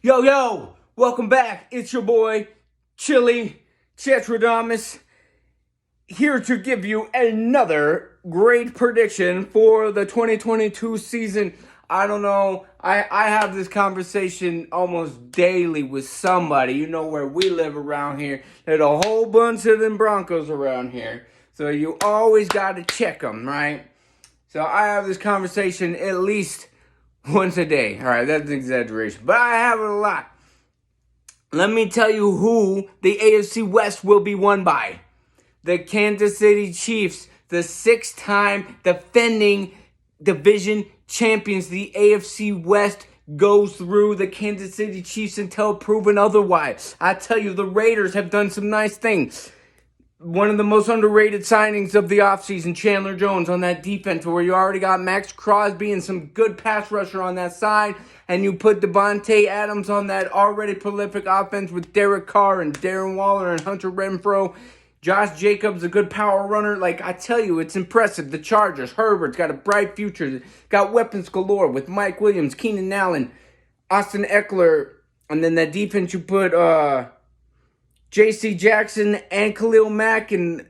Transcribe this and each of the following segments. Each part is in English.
Yo, welcome back. It's your boy, Chili Chetradamus, here to give you another great prediction for the 2022 season. I don't know. I have this conversation almost daily with somebody. You know where we live around here. There's a whole bunch of them Broncos around here. So you always got to check them, right? So I have this conversation at least once a day. All right, that's an exaggeration, but I have it a lot. Let me tell you who the AFC West will be won by. The Kansas City Chiefs, the 6-time defending division champions. The AFC West goes through the Kansas City Chiefs until proven otherwise. I tell you, the Raiders have done some nice things. One of the most underrated signings of the offseason, Chandler Jones on that defense, where you already got Max Crosby and some good pass rusher on that side, and you put Devontae Adams on that already prolific offense with Derek Carr and Darren Waller and Hunter Renfrow. Josh Jacobs, a good power runner. Like, I tell you, it's impressive. The Chargers, Herbert's got a bright future. Got weapons galore with Mike Williams, Keenan Allen, Austin Eckler, and then that defense you put J.C. Jackson and Khalil Mack, and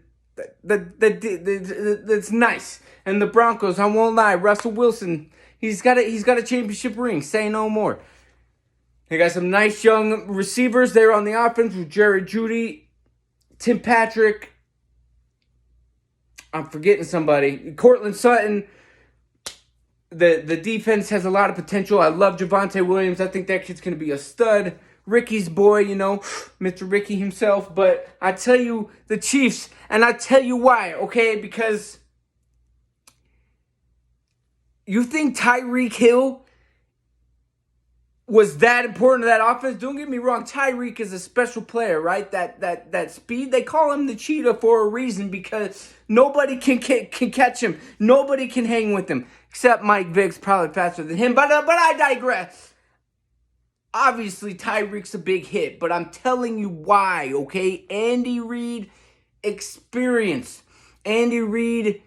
that's nice. And the Broncos, I won't lie, Russell Wilson, he's got a championship ring. Say no more. They got some nice young receivers there on the offense with Jerry Jeudy, Tim Patrick. I'm forgetting somebody. Cortland Sutton. The defense has a lot of potential. I love Javonte Williams. I think that kid's going to be a stud. Ricky's boy, Mr. Ricky himself. But I tell you, the Chiefs, and I tell you why, okay? Because you think Tyreek Hill was that important to that offense? Don't get me wrong. Tyreek is a special player, right? That speed, they call him the cheetah for a reason, because nobody can catch him. Nobody can hang with him, except Mike Vick's probably faster than him. But I digress. Obviously, Tyreek's a big hit, but I'm telling you why, okay? Andy Reid experience. Andy Reid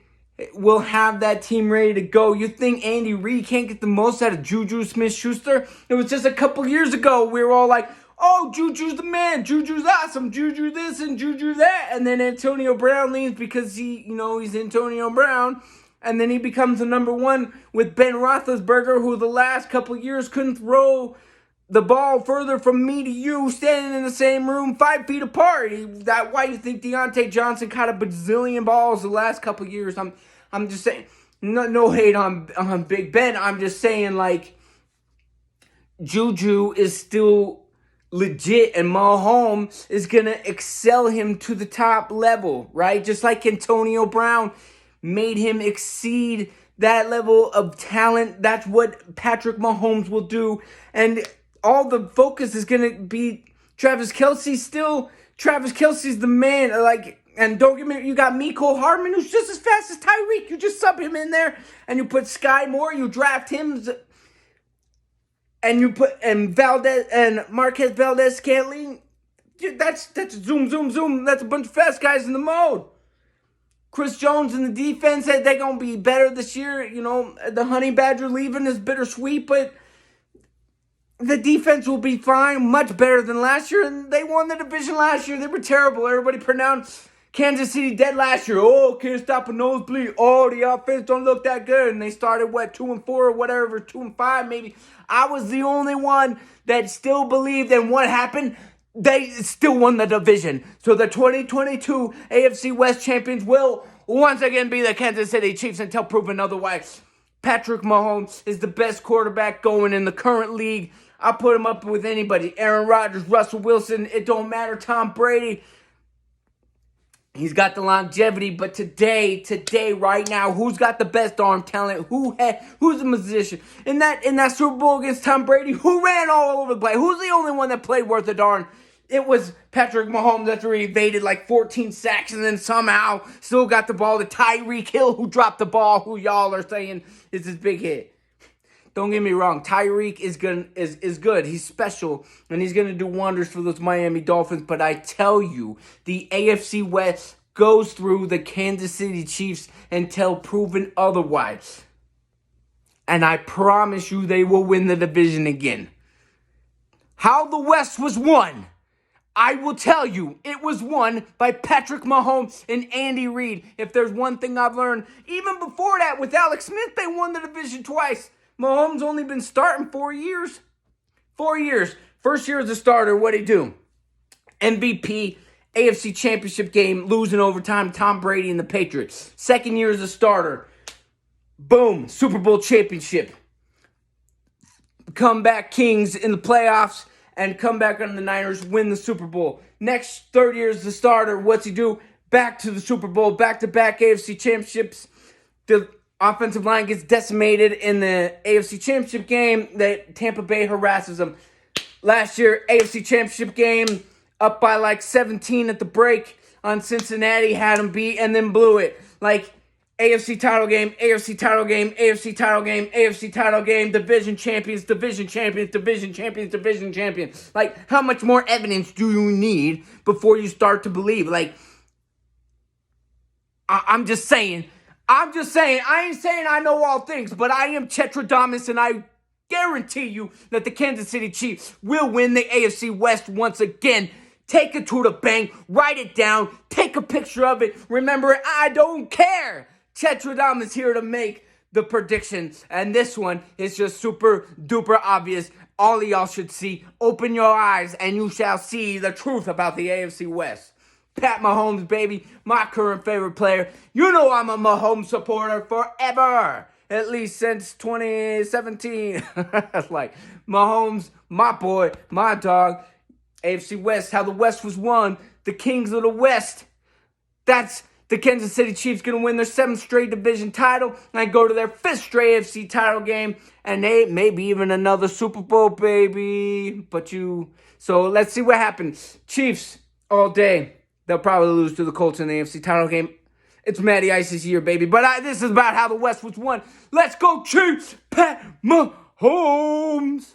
will have that team ready to go. You think Andy Reid can't get the most out of Juju Smith-Schuster? It was just a couple years ago we were all like, oh, Juju's the man. Juju's awesome. Juju this and Juju that. And then Antonio Brown leaves because he's Antonio Brown. And then he becomes the number one with Ben Roethlisberger, who the last couple years couldn't throw the ball further from me to you, standing in the same room 5 feet apart. That's why you think Deontay Johnson caught a bazillion balls the last couple years. I'm just saying, no hate on Big Ben. I'm just saying, like, Juju is still legit, and Mahomes is going to excel him to the top level, right? Just like Antonio Brown made him exceed that level of talent. That's what Patrick Mahomes will do. And all the focus is going to be Travis Kelce still. Travis Kelce's the man. And don't get me, you got Mecole Hardman, who's just as fast as Tyreek. You just sub him in there, and you put Sky Moore, you draft him, and you put Valdez and Marquez Valdez-Scantling. That's zoom. That's a bunch of fast guys in the mode. Chris Jones in the defense, they're going to be better this year. The Honey Badger leaving is bittersweet, but the defense will be fine, much better than last year. And they won the division last year. They were terrible. Everybody pronounced Kansas City dead last year. Oh, can't stop a nosebleed. Oh, the offense don't look that good. And they started, 2-4 or whatever, 2-5 maybe. I was the only one that still believed. And what happened? They still won the division. So the 2022 AFC West champions will once again be the Kansas City Chiefs until proven otherwise. Patrick Mahomes is the best quarterback going in the current league. I'll put him up with anybody. Aaron Rodgers, Russell Wilson, it don't matter. Tom Brady, he's got the longevity. But today, right now, who's got the best arm talent? Who's the musician? In that Super Bowl against Tom Brady, who ran all over the place? Who's the only one that played worth a darn? It was Patrick Mahomes after he evaded 14 sacks and then somehow still got the ball to Tyreek Hill, who dropped the ball, who y'all are saying is his big hit. Don't get me wrong, Tyreek is good. He's special, and he's going to do wonders for those Miami Dolphins. But I tell you, the AFC West goes through the Kansas City Chiefs until proven otherwise. And I promise you they will win the division again. how the West was won. I will tell you, it was won by Patrick Mahomes and Andy Reid. If there's one thing I've learned, even before that, with Alex Smith, they won the division twice. Mahomes only been starting 4 years. 4 years. First year as a starter, what'd he do? MVP, AFC Championship game, losing overtime, Tom Brady and the Patriots. Second year as a starter, boom, Super Bowl championship. Comeback Kings in the playoffs, and come back on the Niners, win the Super Bowl. Next, third year as the starter, what's he do? Back to the Super Bowl, back-to-back AFC Championships. The offensive line gets decimated in the AFC Championship game. That Tampa Bay harasses them. Last year, AFC Championship game, up by like 17 at the break on Cincinnati, had them beat, and then blew it. Like, AFC title game, AFC title game, AFC title game, AFC title game, division champions, division champions, division champions, division champions. Like, how much more evidence do you need before you start to believe? Like, I'm just saying, I ain't saying I know all things, but I am Chetradamus, and I guarantee you that the Kansas City Chiefs will win the AFC West once again. Take it to the bank, write it down, take a picture of it. Remember, I don't care. Chetradamus here to make the predictions, and this one is just super duper obvious. All of y'all should see. Open your eyes, and you shall see the truth about the AFC West. Pat Mahomes, baby, my current favorite player. You know I'm a Mahomes supporter forever, at least since 2017. Like, Mahomes, my boy, my dog. AFC West, how the West was won. The Kings of the West. That's the Kansas City Chiefs going to win their 7th straight division title and go to their 5th straight AFC title game, and they maybe even another Super Bowl, baby. So let's see what happens. Chiefs all day. They'll probably lose to the Colts in the AFC title game. It's Matty Ice's year, baby. But this is about how the West was won. Let's go Chiefs, Pat Mahomes.